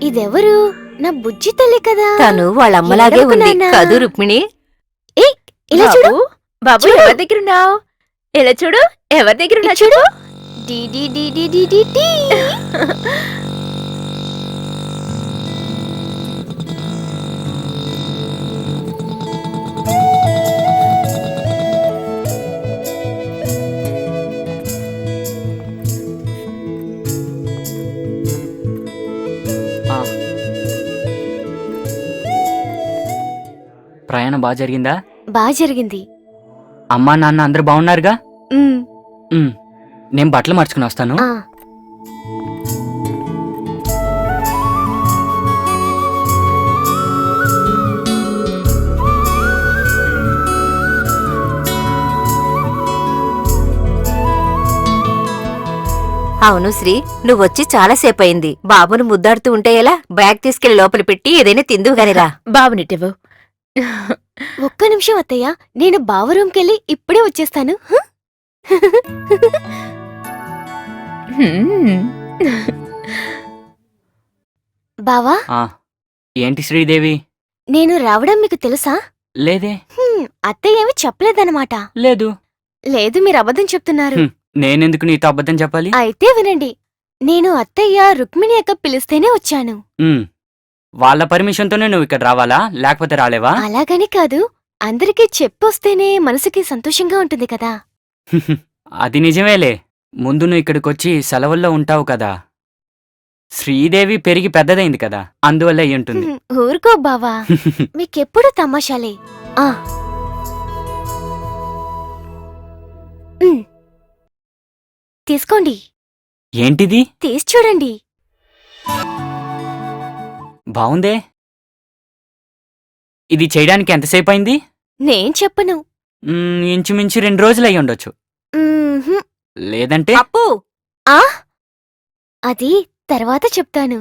ఇదెవరు? నా బుజ్జి తల్లి కదా. తను వాళ్ళమ్మలాగే ఉంది కదూ రుక్మిణి. ఇలా చూడు. బాబు ఎవరి దగ్గరున్నావు? ఇలా చూడు, ఎవరి దగ్గర చూడు. ప్రయాణం బాగా జరిగిందా? బాగా జరిగింది. అమ్మా నాన్న అందరు బాగున్నారుగా? నేను బట్టలు మార్చుకుని వస్తాను. అవును శ్రీ, నువ్వొచ్చి చాలాసేపు అయింది. బాబును ముద్దాడుతూ ఉంటే ఎలా? బ్యాగ్ తీసుకెళ్లి లోపల పెట్టి ఏదైనా తిందువుగానిరా. బాబునిటివ్వు. ఒక్క నిమిషం అత్తయ్య, నేను బావ రూమ్కెళ్ళి ఇప్పుడే వచ్చేస్తాను. బావా, ఏంటి శ్రీదేవి? నేను రావడం మీకు తెలుసా? లేదే. అత్తయ్య ఏమి చెప్పలేదన్నమాట. లేదు లేదు, మీరు అబద్ధం చెప్తున్నారు. నేనెందుకు నీతో అబద్ధం చెప్పాలి? అయితే వినండి, నేను అత్తయ్య రుక్మిణి అక్క పిలిస్తేనే వచ్చాను. వాళ్ళ పర్మిషన్తోనే నువ్వు ఇక్కడ రావాలా, లేకపోతే రాలేవా? అలాగని కాదు, అందరికీ చెప్పొస్తేనే మనసుకి సంతోషంగా ఉంటుంది కదా. అది నిజమేలే. ముందు నువ్వు ఇక్కడికొచ్చి సెలవుల్లో ఉంటావు కదా. శ్రీదేవి పెరిగి పెద్దదైంది కదా, అందువల్ల అయ్యుంటుంది. ఊరుకో బావా, మీకెప్పుడు తమాషాలే. తీసుకోండి. ఏంటిది? తీసి చూడండి. బావుందే. ఇది చేయడానికి ఎంతసేపు అయింది? నేను చెప్పను. ఇంచుమించు 2 రోజులు అయి ఉండొచ్చు. లేదంటే అప్పు, అది తర్వాత చెప్తాను.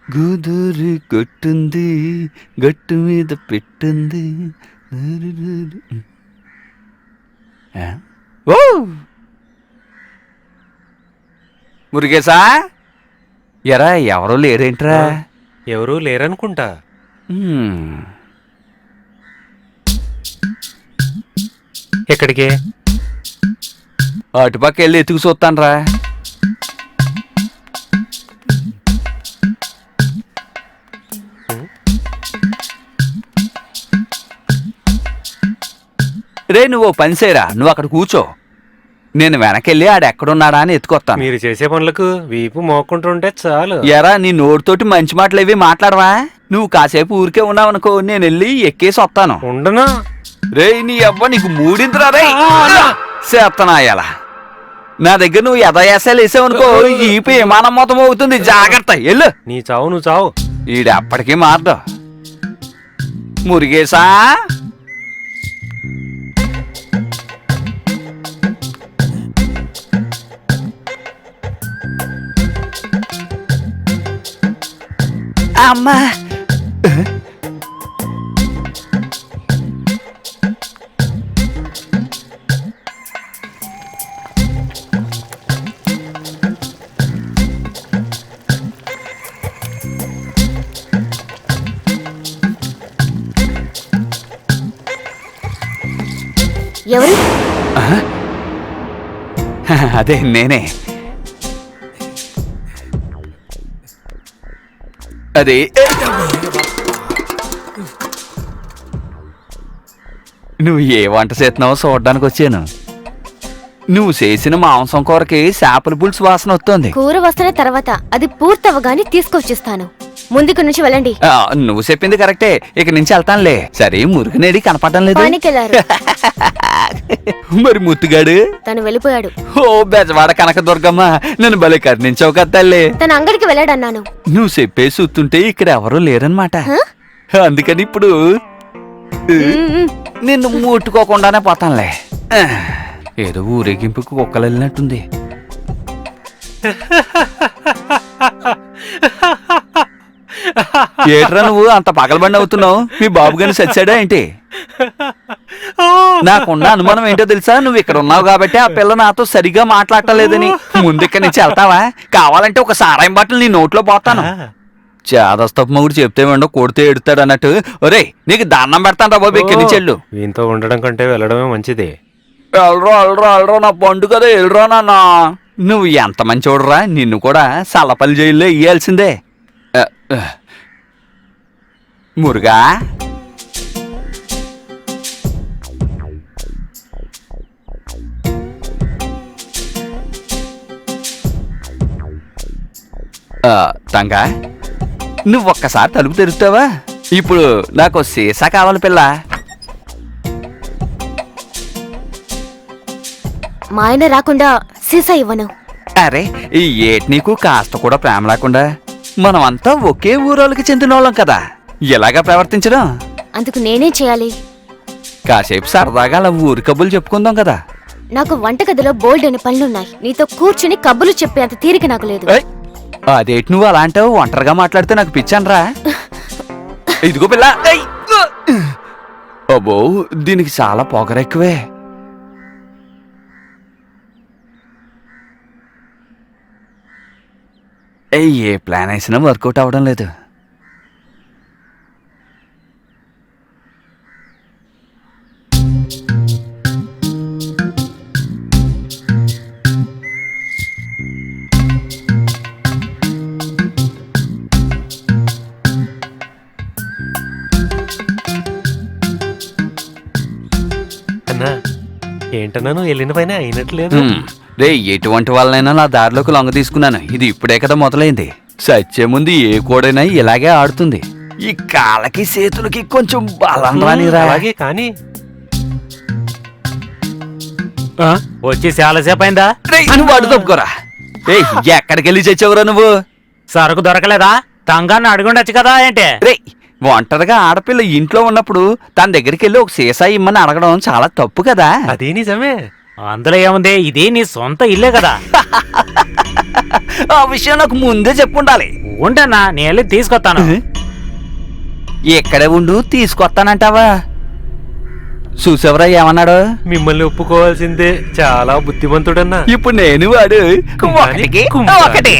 గోదారి కొట్టుంది, గట్టు మీద పెట్టింది. ఓ మురుగేశా, ఎరా ఎవరో లేరేంట్రా? ఎవరూ లేరనుకుంటా. ఎక్కడికే? అటుపక్క వెళ్ళి ఎత్తుకు చూస్తాన్రా. రే, నువ్వు పని చేయరా, నువ్వు అక్కడ కూర్చో. నేను వెనకెళ్ళి ఆడెక్కడున్నాడా అని ఎత్తుకొస్తాను. మీరు చేసే పనులకు వీపు మోక్కుంటుంటే చాలు. ఎరా, నీ నోటితోటి మంచి మాటలు ఇవి మాట్లాడవా? నువ్వు కాసేపు ఊరికే ఉన్నావనుకో, నేను వెళ్ళి ఎక్కేసి వస్తాను. ఉండను. రే, నీ అవ్వ నీకు మూడిందిరా రే. చేత్తనాయాల నా దగ్గర నువ్వు యథయాసాలు వేసావనుకో, ఈపి విమానం మొత్తం అవుతుంది. జాగ్రత్త, ఎల్లు. నీ చావు నువ్వు చావు. ఈడెప్పటికీ మారదు. మురుగేశా, అమ్మా, ఎవరు? అదే నేనే. అదే నువ్వు ఏ వంట చేస్తున్నావో చూడడానికి వచ్చాను. నువ్వు చేసిన మాంసం కూరకి చేపల పులుసు వాసన వస్తుంది. కూర వస్తున్న తర్వాత అది పూర్తవగానే తీసుకొచ్చిస్తాను. ముందుకు నుంచి వెళ్ళండి. నువ్వు చెప్పింది కరెక్టే, ఇక నుంచి వెళ్తానులే. సరే మురుగునేది కనపడడం లేదు. పనికెళ్లారు. మరి ముత్తుగాడు? తను వెళ్ళిపోయాడు. ఓ బెజవాడ కనక దుర్గమ్మ, నన్ను భలే కర్ణించావు కదా తల్లి. తన అంగడికి వెళ్ళాడన్నాను. నువ్వు చెప్పేసి చూస్తుంటే ఇక్కడ ఎవరూ లేరన్నమాట. అందుకని ఇప్పుడు నిన్ను ముట్టుకోకుండానే పోతానులే. ఏదో ఊరేగింపుకు కుక్కలు వెళ్ళినట్టుంది. ఏట్రా నువ్వు అంత పగలబండి అవుతున్నావు? మీ బాబు గారిని చచ్చాడా ఏంటి? నాకున్న అనుమానం ఏంటో తెలుసా? నువ్వు ఇక్కడ ఉన్నావు కాబట్టి ఆ పిల్ల నాతో సరిగా మాట్లాడలేదని. ముందు ఇక్కడి నుంచి వెళ్తావా? కావాలంటే ఒక సారాయం బాటలు నీ నోట్లో పోతాను. చేదస్తపు మొగుడు చెప్తే వెండో కొడితే ఎడుతాడు అన్నట్టు. ఒరే నీకు దండం పెడతాను రా బాబు, ఇక్కడి నుంచి వెళ్ళు. వీంతో ఉండడం కంటే వెళ్ళడమే మంచిది. వెళ్ళరా నా పండు కదా, వెళ్ళరా నాన్న. నువ్వు ఎంత మంచి చూడరా, నిన్ను కూడా సల్లపల్లి జైల్లో ఇయ్యాల్సిందే. మురుగా తంగా, నువ్వు ఒక్కసారి తలుపు తెరుస్తావా? ఇప్పుడు నాకు సీసా కావాలి పిల్ల. మా ఆయన రాకుండా సీసా ఇవ్వను. అరే ఈ ఏటి నీకు కాస్త కూడా ప్రేమ లేకుండా? మనమంతా ఒకే ఊరోళ్ళకి చెందిన వాళ్ళం కదా, ఇలాగా ప్రవర్తించడం? అందుకు నేనేం చేయాలి? కాసేపు సరదాగా అలా ఊరి కబుర్లు చెప్పుకుందాం కదా. నాకు వంటగదిలో బోల్డ్ అని పనులున్నాయి. నీతో కూర్చుని కబుర్లు చెప్పే అంత తీరిక నాకు లేదు. అదేటి నువ్వు అలా అంటావు? ఒంటరిగా మాట్లాడితే నాకు పిచ్చానరా. ఇదిగో పిల్ల. అబ్బో దీనికి చాలా పొగరెక్కువే. ఏ ప్లాన్ వేసినా వర్కౌట్ అవ్వడం లేదు. అన్నా ఏంటన్నా నువ్వు వెళ్ళిన పైన అయినట్లేదు. రే ఎటువంటి వాళ్ళనైనా నా దారిలోకి లొంగ తీసుకున్నాను. ఇది ఇప్పుడే కదా మొదలైంది. సచ్చే ముందు ఏ కోడైనా ఇలాగే ఆడుతుంది. ఈ కాళ్ళకి చేతులకి కొంచెం బలం రానిరా. అలాగే కానీ వచ్చి చాలాసేపు అయిందా? నువ్వు అడు తప్పుకోరా. ఎక్కడికి వెళ్ళి చచ్చావురా నువ్వు? సరుకు దొరకలేదా? తంగాన్ని అడుగుండొచ్చు కదా ఏంటి? రే ఒంటరిగా ఆడపిల్ల ఇంట్లో ఉన్నప్పుడు తన దగ్గరికి వెళ్ళి ఒక సీసా ఇమ్మని అడగడం చాలా తప్పు కదా. అదే నిజమే. అందులో ఏముంది, ఇది నీ సొంత ఇల్లే కదా. ఆ విషయం నాకు ముందే చెప్పుండాలి. ఉండన్నా నేను వెళ్ళి తీసుకొస్తాను. ఎక్కడే ఉండు, తీసుకొస్తానంటావా? చూసావరా ఏమన్నాడు? మిమ్మల్ని ఒప్పుకోవాల్సిందే, చాలా బుద్ధిమంతుడన్నా. ఇప్పుడు నేను వాడు ఒకటికి ఒకటి.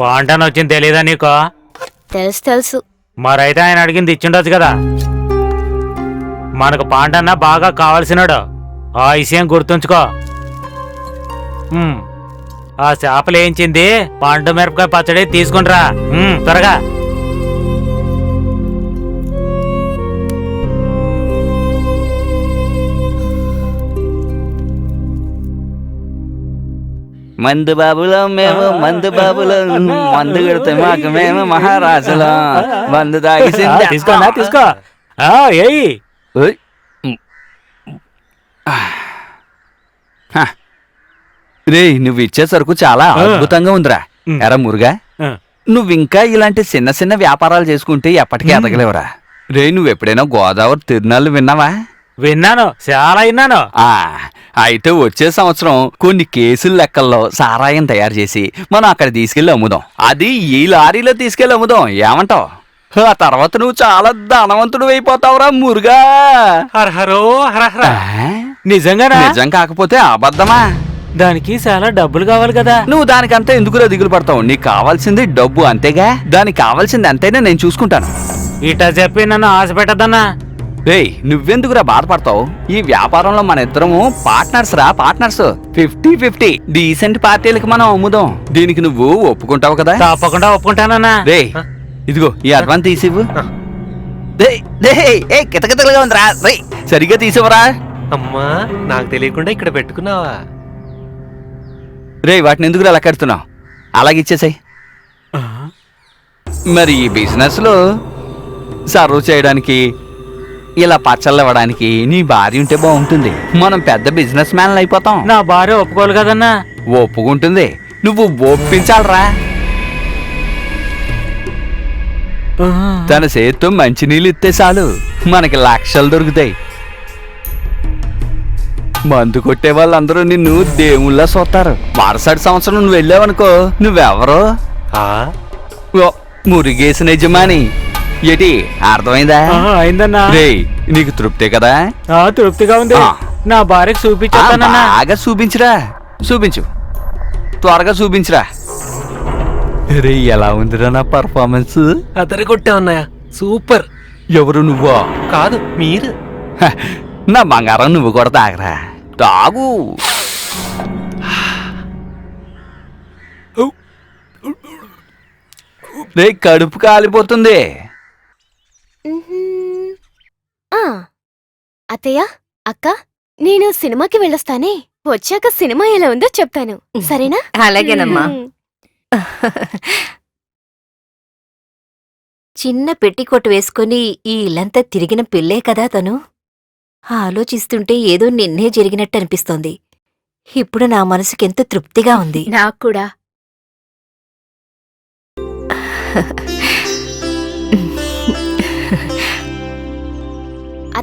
పాంటాను వచ్చింది తెలీదా నీకు? తెలుసు. మరైతే ఆయన అడిగింది ఇచ్చిండొచ్చు కదా. మనకు పాంటన్న బాగా కావాల్సినాడు, ఆ విషయం గుర్తుంచుకో. ఆ చేపలు వేయించింది పండు మిరపకాయ పచ్చడి తీసుకుంట్రా త్వరగా. మందు బాబులో మేము, మందు బాబులో మందు కొడితే మాకు మేము మహారాజులో. మందు తాగిసింది తీసుకోనా తీసుకో. ఏయ్ రే నువ్వు ఇచ్చే సరుకు చాలా అద్భుతంగా ఉందిరా. ఎరా మురుగా, నువ్వింకా ఇలాంటి చిన్న చిన్న వ్యాపారాలు చేసుకుంటే ఎప్పటికీ ఎదగలేవురా. రే నువ్వెప్పుడైనా గోదావరి తిరునాళ్ళు విన్నావా? విన్నాను, చాలా విన్నాను. అయితే వచ్చే సంవత్సరం కొన్ని కేసుల లెక్కల్లో సారాయం తయారు చేసి మనం అక్కడ తీసుకెళ్లి అమ్ముదాం. అది ఈ లారీలో తీసుకెళ్లి అమ్ముదాం, ఏమంటావు? ఆ తర్వాత నువ్వు చాలా ధనవంతుడు అయిపోతావురా మురుగా. హరహరో హరహర. నిజంగానా? నిజం కాకపోతే అబద్ధమా? దానికి చాలా డబ్బులు కావాలి కదా. నువ్వు దానికంతా ఎందుకురా దిగులు పడతావు? నీకు కావాల్సింది డబ్బు అంతేగా. దానికి కావాల్సింది అంతేనే నేను చూసుకుంటాను. ఇటా చెప్పి నన్ను ఆశ పెట్టద్దన్నా. రేయ్ నువ్వెందుకురా బాధపడతావు? ఈ వ్యాపారంలో మన ఇద్దరము పార్ట్నర్స్ రా, పార్ట్నర్స్. 50-50 డీసెంట్ పార్టీలకి మనం అమ్ముదాం. దీనికి నువ్వు ఒప్పుకుంటావు కదా? తప్పకుండా ఒప్పుకుంటానన్నా. రేయ్ ఇదిగో ఈ అడ్వాన్స్ తీసివ్వు. కితకితలుగా ఉందిరా రేయ్ సరిగ్గా తీసివరా. అమ్మా నాకు తెలియకుండా ఇక్కడ పెట్టుకున్నావా? రేయ్ వాటిని ఎందుకు అలా కడుతున్నావు? అలాగే ఇచ్చేసాయి. మరి ఈ బిజినెస్ లో సర్వ్ చేయడానికి ఇలా పచ్చళ్ళు ఇవ్వడానికి నీ భార్య ఉంటే బాగుంటుంది. మనం పెద్ద బిజినెస్ మ్యాన్లు అయిపోతాం. నా భార్య ఒప్పుకోవాలి కదన్నా. ఒప్పుకుంటుంది, నువ్వు ఒప్పించాలరా. తన చేత్తో మంచినీళ్ళు ఇస్తే చాలు మనకి లక్షలు దొరుకుతాయి. మందు కొట్టే వాళ్ళందరూ నిన్ను దేవుళ్ళ చూస్తారు. మరుసటి సంవత్సరం నువ్వు వెళ్ళావనుకో, నువ్వెవరో ఆ? ఓ, మురిగేసిన యజమాని. ఏటి అర్థమైందా? అయిందన్నా. రేయ్ నీకు తృప్తే కదా? తృప్తిగా ఉంది. ఆ. నా భార్యకు చూపించానన్నా. బాగా చూపించురా, చూపించు, త్వరగా చూపించురా. రే ఎలా ఉందిరా నా పర్ఫార్మెన్స్? అదరి కొట్టే ఉన్నాయా? సూపర్. ఎవరు నువ్వా? కాదు మీరు. హ, నా బంగారం నువ్వు కూడా తాగరా, తాగు. రే కడుపు కాలిపోతుంది. మ్మ్హ్మ్. ఆ, అత్తయ్య, అక్క, నేను సినిమాకి వెళ్ళొస్తానే. వచ్చాక సినిమా ఎలా ఉందో చెప్తాను, సరేనా? అలాగేనమ్మా. మ్మ్. చిన్న పెట్టికోట్ వేసుకుని ఈ ఇల్లంతా తిరిగిన పిల్లే కదా తను. ఆలోచిస్తుంటే ఏదో నిన్నే జరిగినట్టు అనిపిస్తోంది. ఇప్పుడు నా మనసుకెంత తృప్తిగా ఉంది. నాకు కూడా.